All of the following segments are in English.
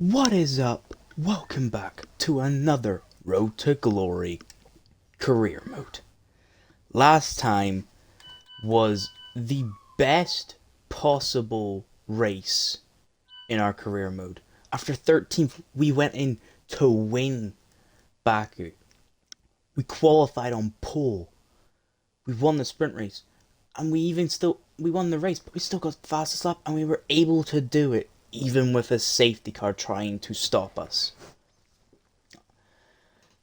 What is up? Welcome back to another Road to Glory career mode. Last time was the best possible race in our career mode. After 13th, we went in to win Baku. We qualified on pole. We won the sprint race. And we won the race, but we still got fastest lap, and we were able to do it even with a safety car trying to stop us.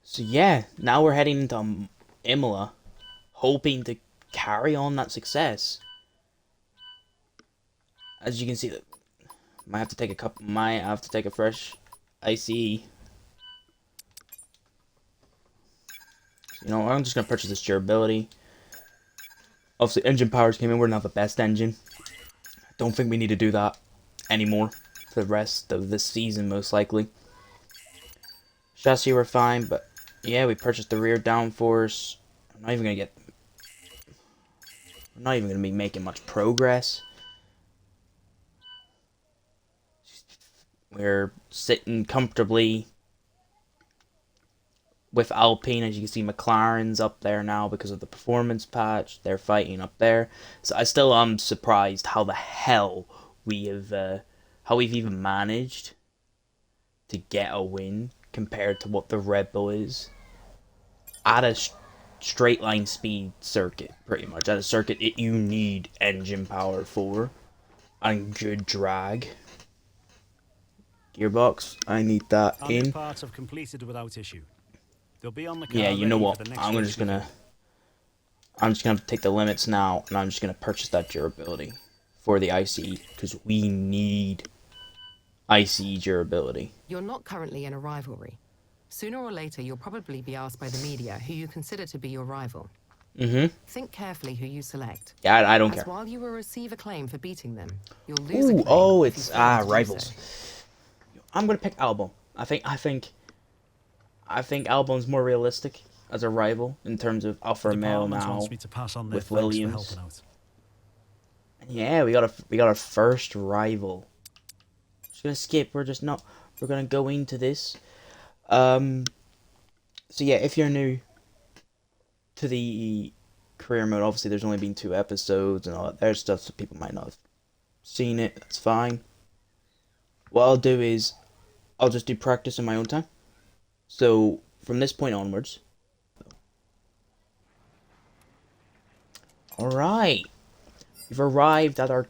So yeah, now we're heading into Imola, hoping to carry on that success. As you can see, might have to take a fresh ICE. You know, I'm just gonna purchase this durability. Obviously, engine powers came in. We're not the best engine. Don't think we need to do that anymore for the rest of this season, most likely. Chassis were fine, but yeah, we purchased the rear downforce. I'm not even gonna be making much progress. We're sitting comfortably with Alpine. As you can see, McLaren's up there now because of the performance patch. They're fighting up there. So I still am surprised how the hell we've even managed to get a win compared to what the Red Bull is at a straight line speed circuit, pretty much at a circuit that you need engine power for and good drag. Gearbox, I need that in. Parts have completed without issue. They'll be on the car. Yeah, you know what? I'm just review. gonna take the limits now, and I'm just gonna purchase that durability for the ICE because we need ICE durability. You're not currently in a rivalry. Sooner or later, you'll probably be asked by the media who you consider to be your rival. Think carefully who you select. Yeah, I don't As care. while you will receive a claim for beating them, you'll lose a claim. Oh, if you it's fail to do rivals. so. I'm gonna pick Albon. I think Albon's more realistic as a rival in terms of Alfa Romeo now with Williams. Yeah, we got our first rival. Just gonna skip. We're gonna go into this. So yeah, if you're new to the career mode, obviously there's only been 2 episodes and all that. There's stuff, so people might not have seen it. That's fine. What I'll do is I'll just do practice in my own time. So from this point onwards. All right, we've arrived at our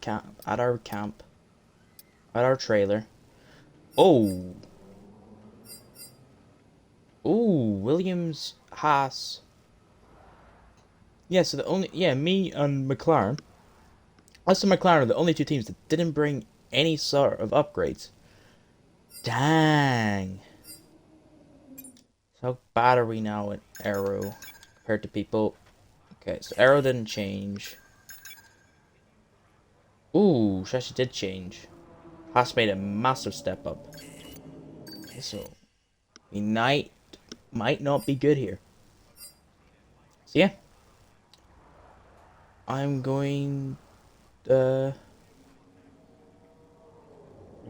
trailer. Oh. Ooh, Williams, Haas. Yeah, so me and McLaren. Us and McLaren are the only 2 teams that didn't bring any sort of upgrades. Dang. So how bad are we now at Aero compared to people? Okay, so Aero didn't change. Ooh, chassis did change. Haas made a massive step up. Okay, so we might not be good here. So yeah. I'm going we'll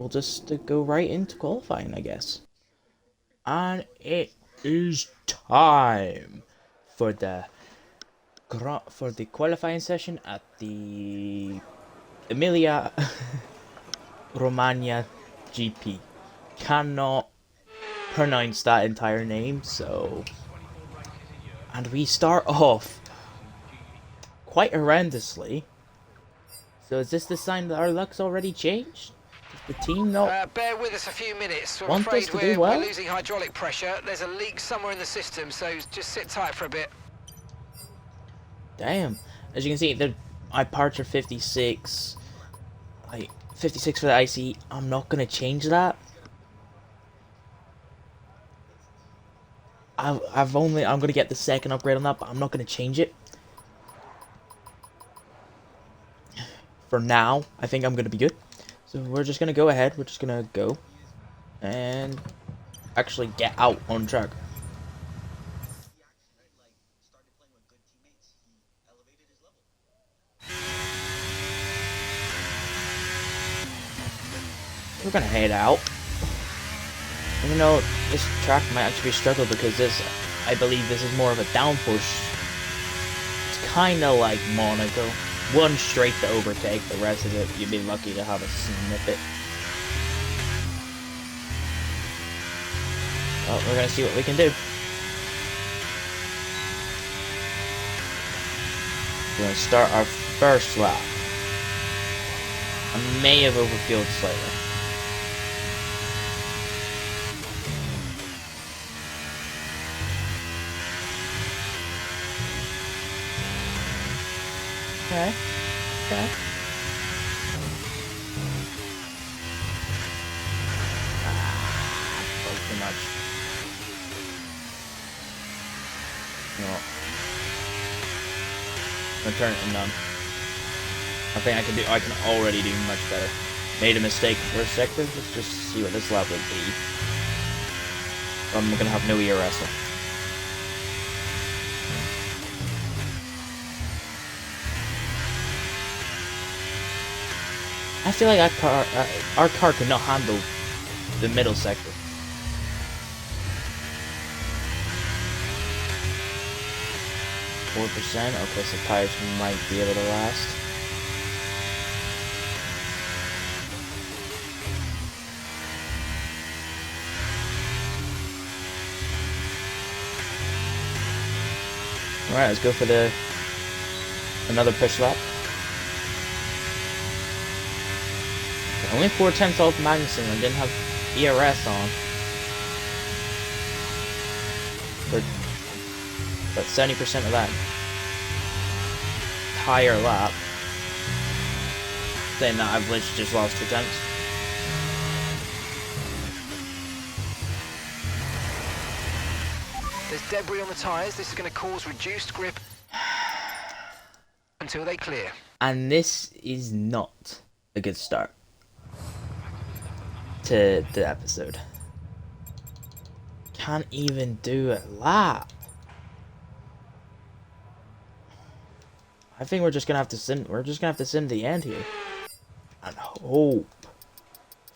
just go right into qualifying, I guess. And it is time for the qualifying session at the Emilia Romagna GP. Cannot pronounce that entire name, so... And we start off quite horrendously. So is this the sign that our luck's already changed? Does the team not bear with us a few minutes. I'm want us afraid to do well? we're losing hydraulic pressure. There's a leak somewhere in the system, so just sit tight for a bit. Damn. As you can see, my parts are 56. Like 56 for the IC. I'm not gonna change that. I'm gonna get the second upgrade on that, but I'm not gonna change it. For now, I think I'm gonna be good. So we're just gonna go ahead. We're just gonna go and actually get out on track. We're gonna head out. Even though this track might actually be a struggle because this, I believe this is more of a downforce. It's kind of like Monaco. One straight to overtake, the rest of it, you'd be lucky to have a snippet. Well, we're gonna see what we can do. We're gonna start our first lap. I may have overfueled slightly. Okay. Okay. Too much. No. I'm gonna turn it to none. I think I can already do much better. Made a mistake in first sector. Let's just see what this lap would be. I'm gonna have no ERS on. I feel like our car cannot handle the middle sector. %. Okay, so tires might be able to last. Alright, let's go for another push lap. Okay, only 4/10 off Magnussen and didn't have ERS on. But 70% of that entire lap. Saying that, I've literally just lost 2 tenths. There's debris on the tyres. This is going to cause reduced grip until they clear. And this is not a good start to the episode. Can't even do a lap. I think we're just gonna have to sim. We're just gonna have to sim the end here, and hope.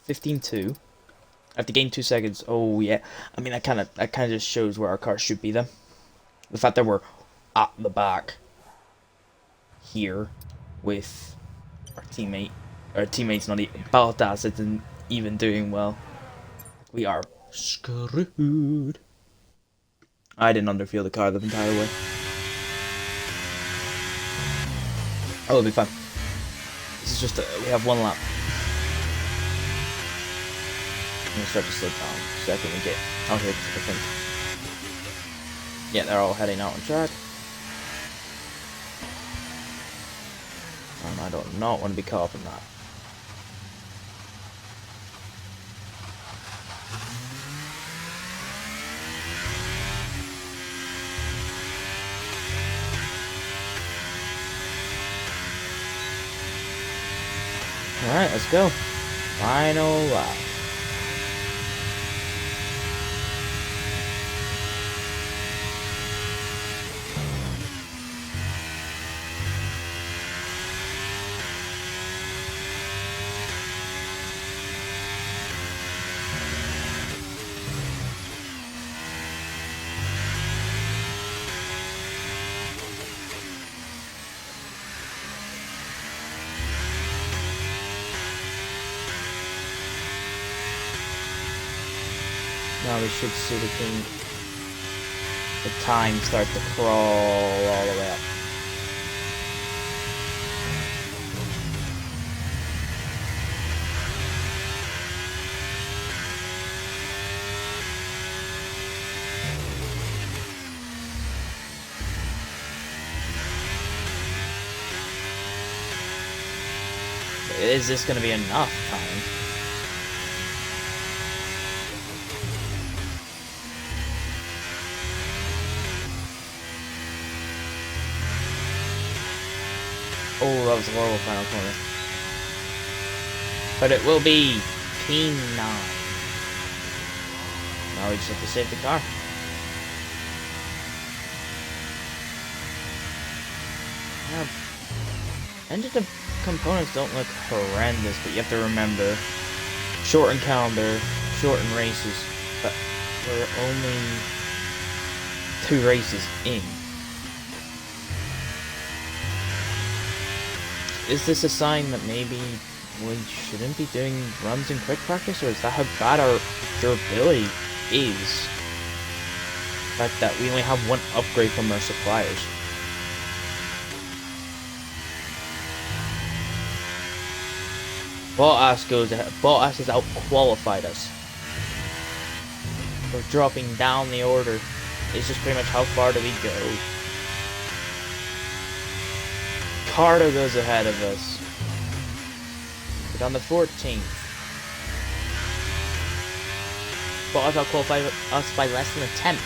15-2. I have to gain 2 seconds. Oh yeah. I mean, that kind of just shows where our car should be then. The fact that we're at the back here with our teammate's not even Bottas isn't even doing well. We are screwed. I didn't underfuel the car the entire way. Oh, it'll be fine. This is just we have 1 lap. I'm gonna start to slow down so I can get out here. I think. Yeah, they're all heading out on track. And I do not want to be caught up in that. Alright, let's go. Final lap. Now we should see the time start to crawl all the way up. Is this going to be enough time? Oh, that was a horrible final corner. But it will be P9. Now we just have to save the car. Engine components don't look horrendous, but you have to remember, shorten calendar, shorten races. But we're only 2 races in. Is this a sign that maybe we shouldn't be doing runs in quick practice, or is that how bad our durability is? The fact that we only have 1 upgrade from our suppliers. Bottas goes ahead. Bottas has out-qualified us. We're dropping down the order. It's just pretty much how far do we go. Cardo goes ahead of us. We're on the 14th. Bottas out-qualified us by less than a 10th.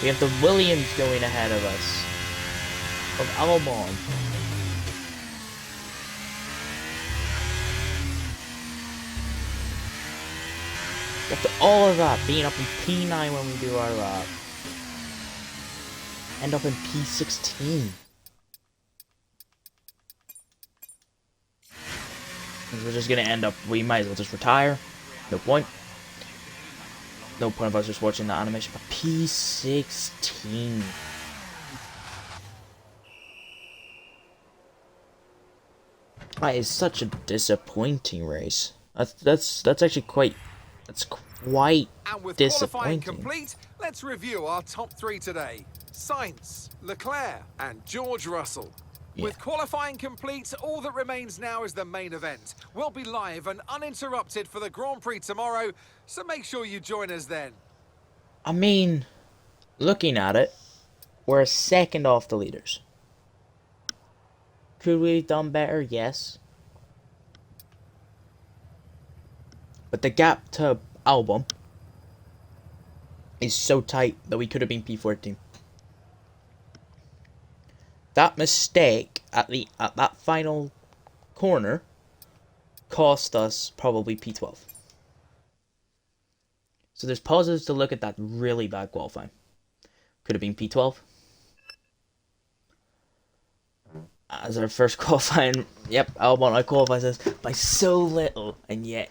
We have the Williams going ahead of us. From Albon. After all of that, being up in P9 when we do our lap. End up in P16. We're just gonna end up, we might as well just retire. No point. No point of us just watching that animation. But P16. That is such a disappointing race. That's actually quite And with disappointing. qualifying complete, let's review our top 3 today. Sainz, Leclerc, and George Russell. Yeah. With qualifying complete, all that remains now is the main event. We'll be live and uninterrupted for the Grand Prix tomorrow, so make sure you join us then. I mean, looking at it, we're a second off the leaders. Could we have done better? Yes. But the gap to Albon is so tight that we could have been P14. That mistake at that final corner cost us probably P12. So there's positives to look at that really bad qualifying. Could have been P12. As our first qualifying, yep, Albon qualifies us by so little, and yet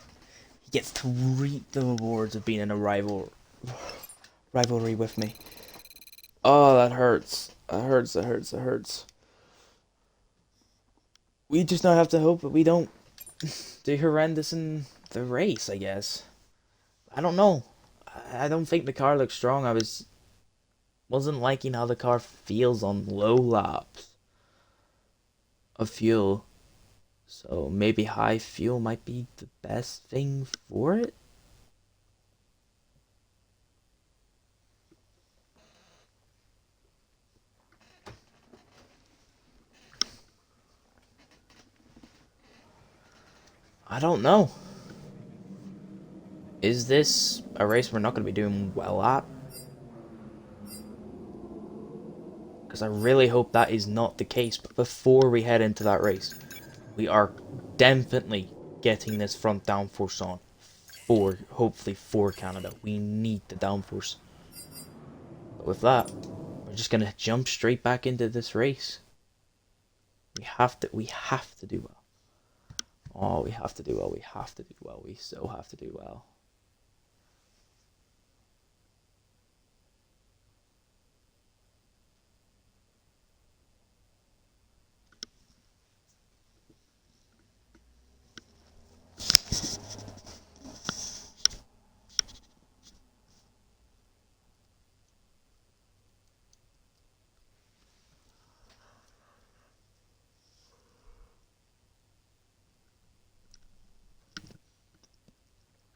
he gets to reap the rewards of being in a rivalry with me. Oh, that hurts. That hurts. We just now have to hope that we don't do horrendous in the race, I guess. I don't know. I don't think the car looks strong. I wasn't liking how the car feels on low laps of fuel. So maybe high fuel might be the best thing for it. I don't know. Is this a race we're not going to be doing well at? Because I really hope that is not the case. But before we head into that race, we are definitely getting this front downforce on. Hopefully for Canada. We need the downforce. But with that, we're just going to jump straight back into this race. We have to do well. Oh, we have to do well. We so have to do well.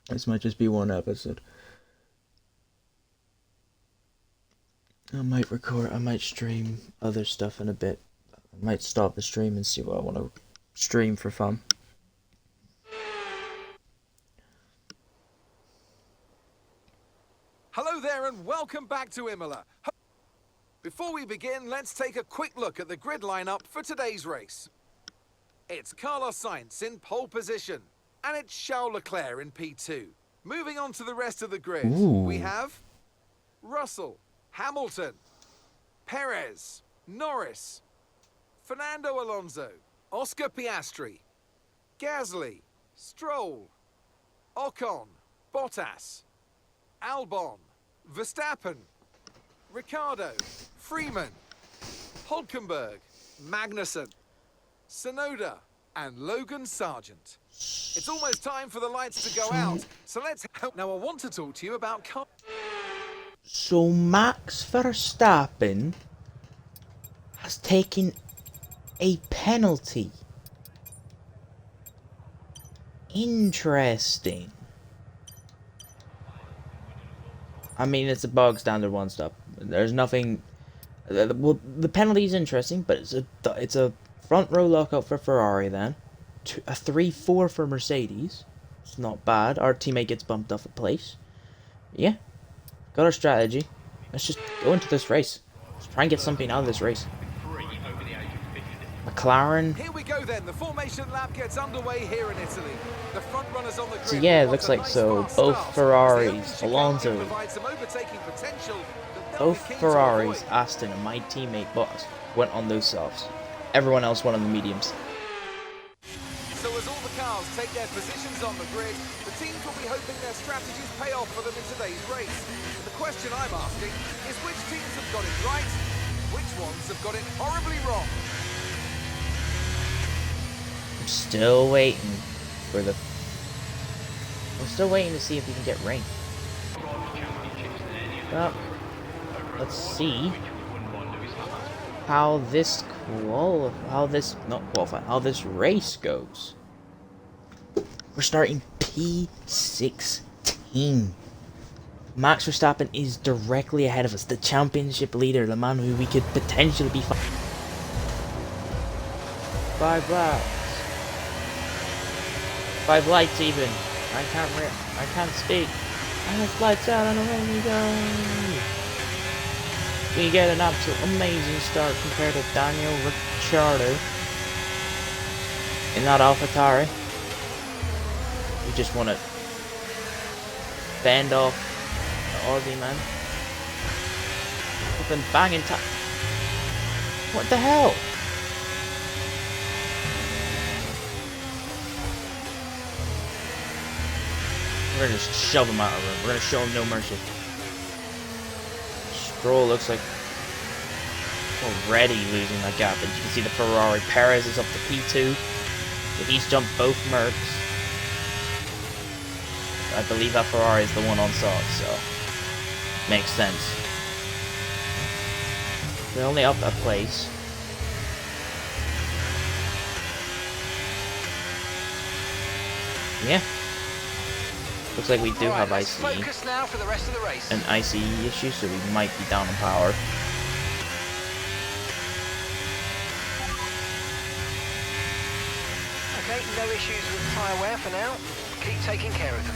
This might just be one episode. I might stream other stuff in a bit. I might stop the stream and see what I want to stream for fun. Hello there and welcome back to Imola. Before we begin, let's take a quick look at the grid lineup for today's race. It's Carlos Sainz in pole position, and it's Charles Leclerc in P2. Moving on to the rest of the grid, we have Russell, Hamilton, Perez, Norris, Fernando Alonso, Oscar Piastri, Gasly, Stroll, Ocon, Bottas, Albon, Verstappen, Ricciardo, Freeman, Hulkenberg, Magnussen, Sonoda, and Logan Sargent. It's almost time for the lights to go out, so let's help. Now I want to talk to you about So Max Verstappen has taken a penalty. Interesting. I mean, it's a bog standard one stop. There's nothing. Well, the penalty is interesting, but it's a front row lockout for Ferrari then, a 3-4 for Mercedes. It's not bad. Our teammate gets bumped off a place. Yeah, got our strategy. Let's just go into this race. Let's try and get something out of this race. McLaren. Here we go then. The formation lap gets underway here in Italy. The front runners on the grid. So yeah, it looks like both Ferraris, Alonso, both Ferraris, Aston, and my teammate Bottas went on those softs. Everyone else went on the mediums. So as all the cars take their positions on the grid, the teams will be hoping their strategies pay off for them in today's race. But the question I'm asking is which teams have got it right, which ones have got it horribly wrong? I'm still waiting for the... I'm still waiting to see if we can get rain. Well, let's see how this how this race goes. We're starting P16. Max Verstappen is directly ahead of us, the championship leader, the man who we could potentially be 5 laps. 5 lights even. I can't speak. And it's lights out on a rainy day. We get an absolute amazing start compared to Daniel Ricciardo in that AlphaTauri. We just want to fend off the Aussie man. We've been banging what the hell? We're gonna just shove him out of the room. We're gonna show him no mercy. Stroll looks like already losing that gap, and you can see the Ferrari. Perez is up to P2. So he's jumped both Mercs. I believe that Ferrari is the one on soft, so makes sense. They're only up a place. Yeah. Looks like we do have ICE. Focus now for the rest of the race. An ICE issue, so we might be down on power. Okay, no issues with tyre wear for now. Keep taking care of them.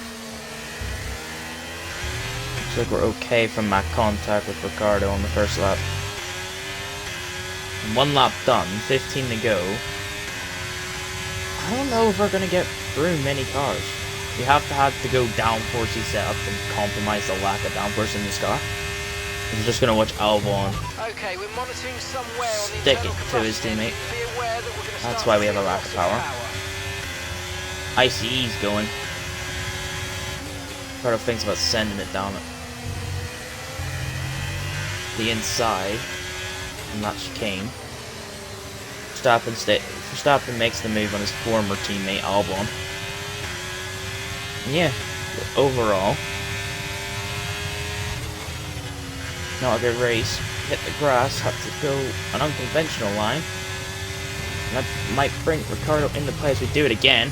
Looks like we're okay from that contact with Ricciardo on the first lap. And 1 lap done, 15 to go. I don't know if we're gonna get through many cars. We have to go downforce setup and compromise the lack of downforce in this car. We're just gonna watch Albon Okay, we're monitoring some wear on the stick it internal to his combustion. teammate. Be aware that we're gonna That's start why we have a seeing lack of lots power. ICE's going. Part of thinks about sending it down the inside and that chicane. Verstappen makes the move on his former teammate Albon. Yeah, overall, not a good race. Hit the grass, had to go an unconventional line. And that might bring Ricciardo into play as we do it again.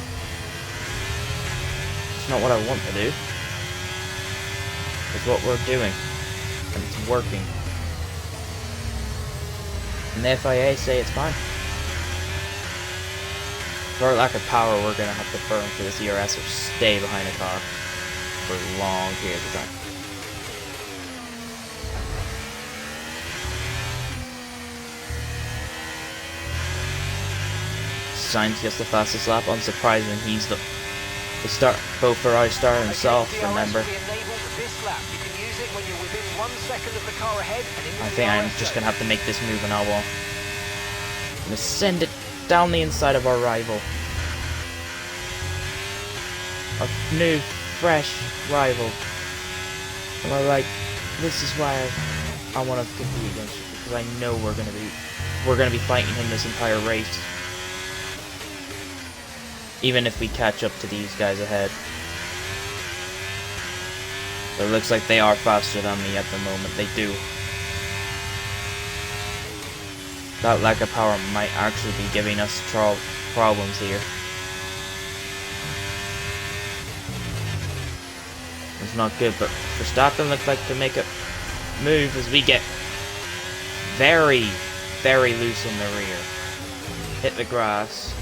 It's not what I want to do. It's what we're doing. And it's working. And the FIA say it's fine. For our lack of power, we're going to have to burn for this ERS or stay behind a car for long periods of time. Sainz gets the fastest lap, unsurprising. He's the start. Both Ferrari started himself, remember. I think I'm just going to have to make this move on Albon. I'm going to send it down the inside of our rival. Our new, fresh rival. And I'm like, this is why I want to compete against you, because I know we're gonna be fighting him this entire race. Even if we catch up to these guys ahead. But it looks like they are faster than me at the moment. They do. That lack of power might actually be giving us problems here. It's not good, but Verstappen looks like to make a move as we get very, very loose in the rear. Hit the grass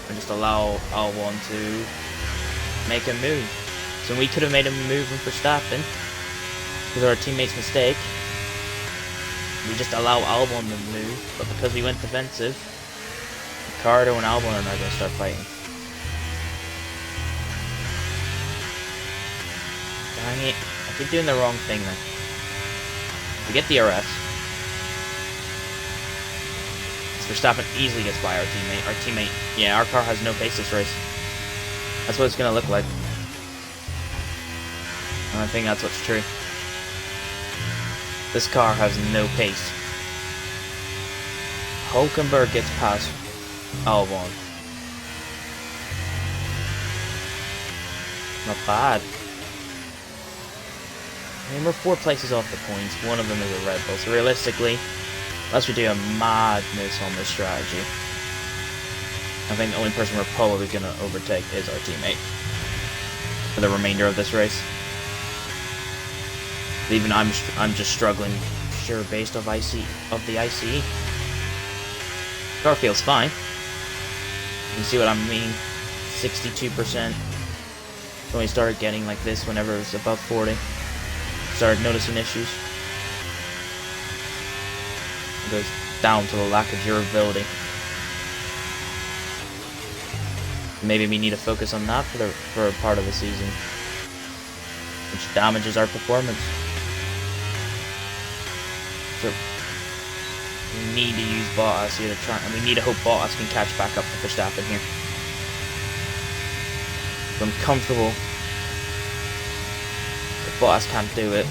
and just allow Albon to make a move. So we could have made a move in Verstappen because our teammate's mistake. We just allow Albon to move, but because we went defensive, Ricardo and Albon are now going to start fighting. Dang it. I keep doing the wrong thing then. We get DRS. Verstappen easily gets by our teammate. Yeah, our car has no pace this race. That's what it's going to look like. And I think that's what's true. This car has no pace. Hulkenberg gets past Albon. Not bad. I mean, we're 4 places off the points. One of them is a Red Bull. So realistically, unless we do a madness on this strategy, I think the only person we're probably going to overtake is our teammate for the remainder of this race. Even I'm just struggling, sure, based off the ICE. Car feels fine. You see what I mean? 62%. When we started getting like this, whenever it was above 40, started noticing issues. It goes down to the lack of durability. Maybe we need to focus on that for a part of the season, which damages our performance. So we need to use Bottas here to try, and we need to hope Bottas can catch back up to Verstappen here. If I'm comfortable, if Bottas can't do it,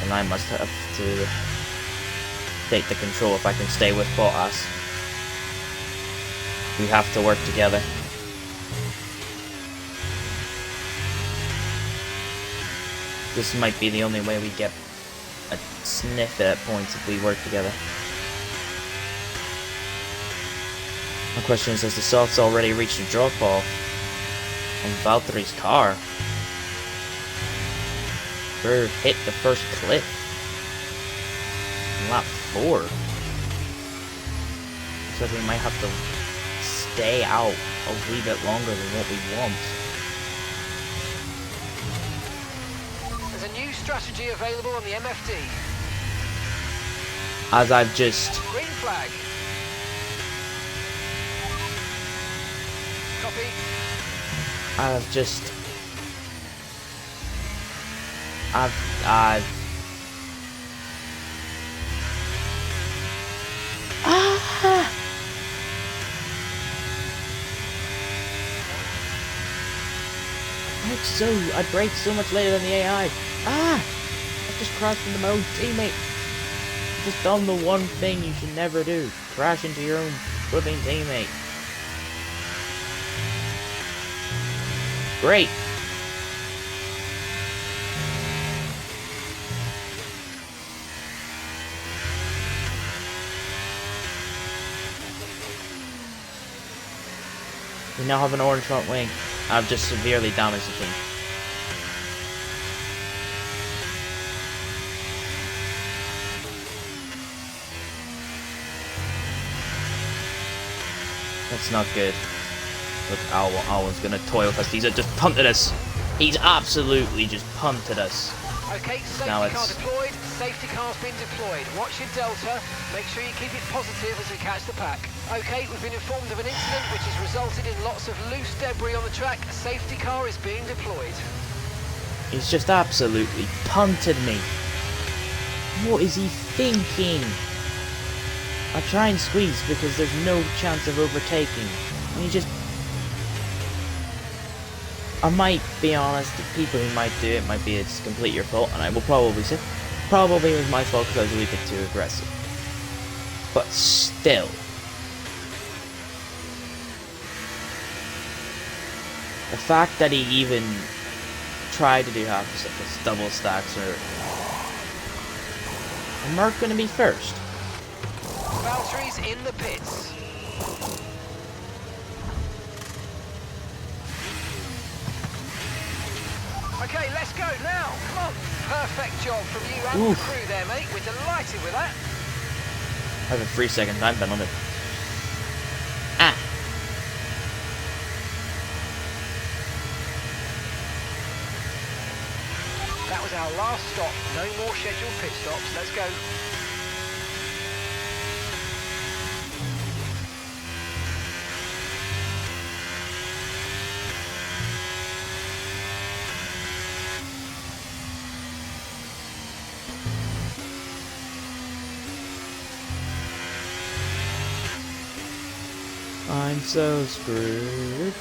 then I must have to take the control. If I can stay with Bottas, we have to work together. This might be the only way we get a sniff at points if we work together. My question is, has the softs already reached a drop-off on Valtteri's car? We're hit the first cliff in lap 4. Looks like we might have to stay out a wee bit longer than what we want. There's a new strategy available on the MFD. As I've just... Green flag. Copy. I braked so much later than the AI. I've just crashed into my own teammate. I've just done the one thing you should never do. Crash into your own flipping teammate. Great. We now have an orange front wing. I've just severely damaged the team. That's not good. Look, Albon's gonna toy with us. He's just punted us. He's absolutely just punted us. Okay, safety Now car deployed. Safety car's been deployed. Watch your delta. Make sure you keep it positive as we catch the pack. Okay, we've been informed of an incident which has resulted in lots of loose debris on the track. A safety car is being deployed. He's just absolutely punted me. What is he thinking? I try and squeeze because there's no chance of overtaking. And he just I might be honest, the people who might do it might be it's completely your fault, and I will probably say, probably it was my fault because I was a wee bit too aggressive. But still. The fact that he even tried to do half the stuff, his double stacks are... Am Mark gonna be first? Valtteri's in the pits. Okay, let's go now. Come on. Perfect job from you and the crew there, mate. We're delighted with that. I have a 3-second time penalty. Ah. That was our last stop. No more scheduled pit stops. Let's go. I'm so screwed.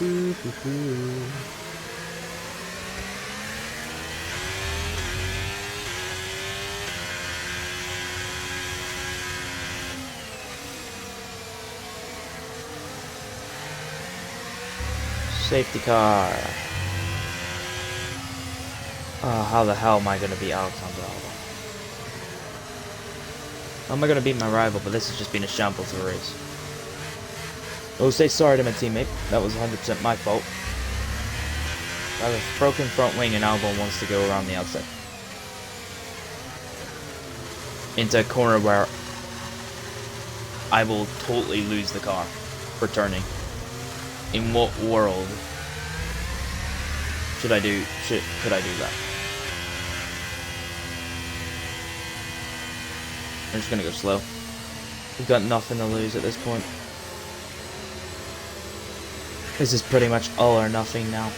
Safety car. Oh, how the hell am I going to beat Alexander Albon? How am I going to beat my rival? But this has just been a shambles of a race. I will say sorry to my teammate. That was 100% my fault. I have a broken front wing and Albon wants to go around the outside. Into a corner where I will totally lose the car for turning. In what world could I do that? I'm just gonna go slow. We've got nothing to lose at this point. This is pretty much all or nothing now.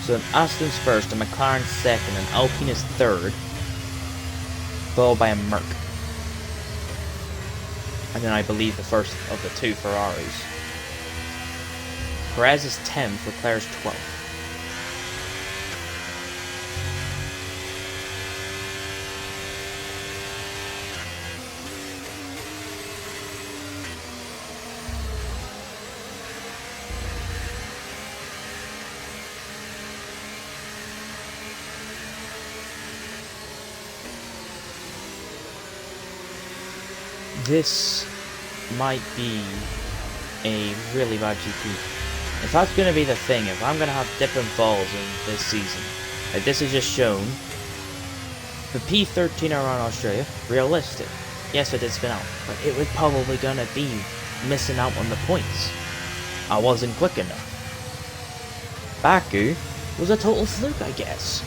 So Aston's first, a McLaren second, and Alpine is third, followed by a Merc. And then I believe the first of the two Ferraris. Perez is 10th, Leclerc's 12th. This might be a really bad GP. If that's going to be the thing, if I'm going to have dip and falls in this season, like this is just shown, the P13 around Australia, realistic. Yes, I did spin out, but it was probably going to be missing out on the points. I wasn't quick enough. Baku was a total fluke, I guess.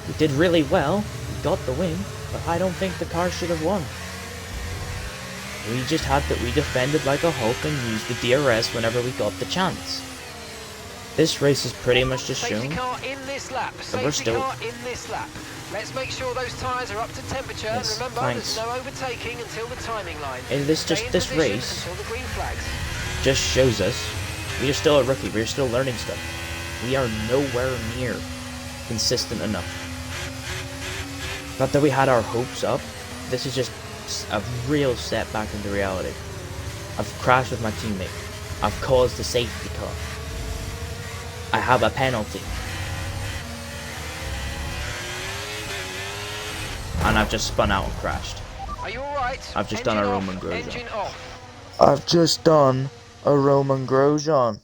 We did really well, we got the win, but I don't think the car should have won. We just had that we defended like a Hulk and used the DRS whenever we got the chance. This race is pretty much just shown Safety car in this lap. Safety car in this lap. Let's make sure those tyres are up to temperature. Yes, and remember, thanks. there's no overtaking until the timing line. And this race until the green flags. just shows us we are still a rookie. We are still learning stuff. We are nowhere near consistent enough. Not that we had our hopes up. This is just a real setback into reality. I've crashed with my teammate. I've caused a safety car. I have a penalty. And I've just spun out and crashed. Are you alright? I've just done a Roman Grosjean. Engine off. I've just done a Roman Grosjean.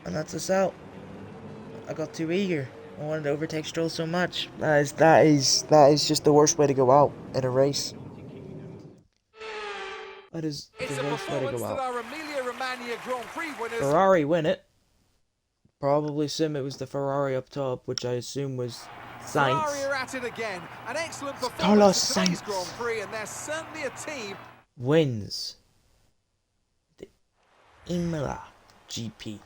And that's us out. I got too eager. I wanted to overtake Stroll so much. That is just the worst way to go out in a race. That is the worst way to go out. Ferrari win it. Probably assume it was the Ferrari up top, which I assume was Ferrari are at it again. An excellent Carlos performance in today's Sainz Grand Prix, and they're certainly a team. wins the Imola GP.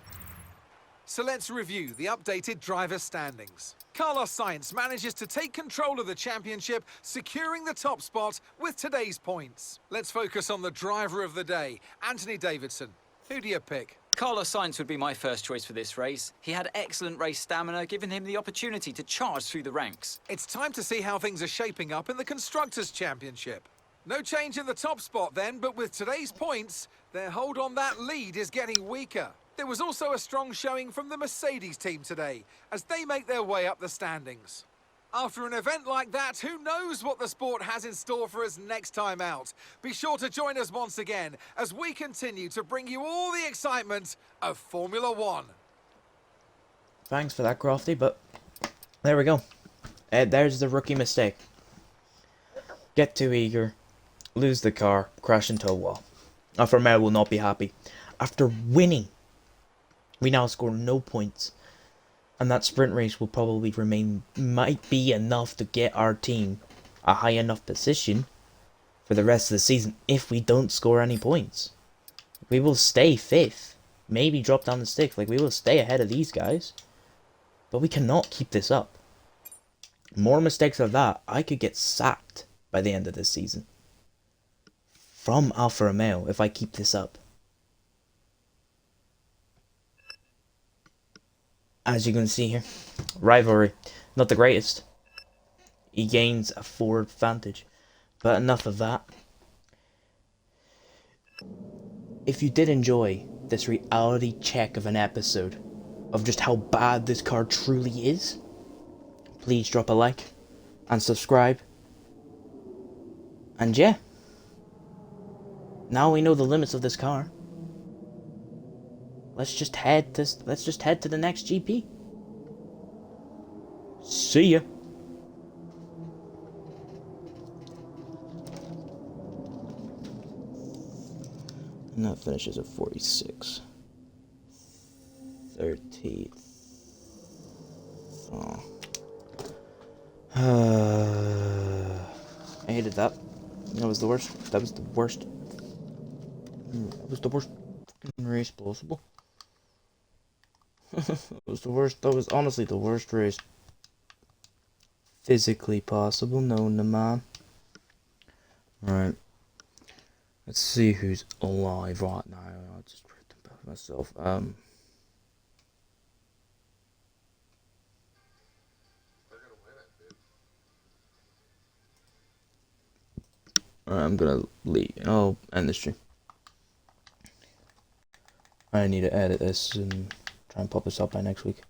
So let's review the updated driver standings. Carlos Sainz manages to take control of the championship, securing the top spot with today's points. Let's focus on the driver of the day, Anthony Davidson. Who do you pick? Carlos Sainz would be my first choice for this race. He had excellent race stamina, giving him the opportunity to charge through the ranks. It's time to see how things are shaping up in the Constructors' Championship. No change in the top spot then, but with today's points, their hold on that lead is getting weaker. There was also a strong showing from the Mercedes team today, as they make their way up the standings. After an event like that, who knows what the sport has in store for us next time out? Be sure to join us once again as we continue to bring you all the excitement of Formula One. Thanks for that, Crofty, but there we go. There's the rookie mistake. Get too eager, lose the car, crash into a wall. Alfa Romeo will not be happy. After winning, we now score no points. And that sprint race will probably might be enough to get our team a high enough position for the rest of the season if we don't score any points. We will stay 5th, maybe drop down the sticks, we will stay ahead of these guys. But we cannot keep this up. More mistakes of that, I could get sacked by the end of this season. From Alfa Romeo if I keep this up. As you can see here, rivalry, not the greatest. He gains a 4 advantage, but enough of that. If you did enjoy this reality check of an episode of just how bad this car truly is, please drop a like and subscribe. And yeah, now we know the limits of this car. Let's just head to the next GP. See ya. And that finishes at 46. 13th. Oh. I hated that. That was the worst. That was the worst. That was the worst fucking race possible. It was the worst. That was honestly the worst race physically possible known to man. Right. Let's see who's alive right now. I'll just read them about myself. I'm gonna leave. I'll end the stream. I need to edit this and try and pop this up by next week.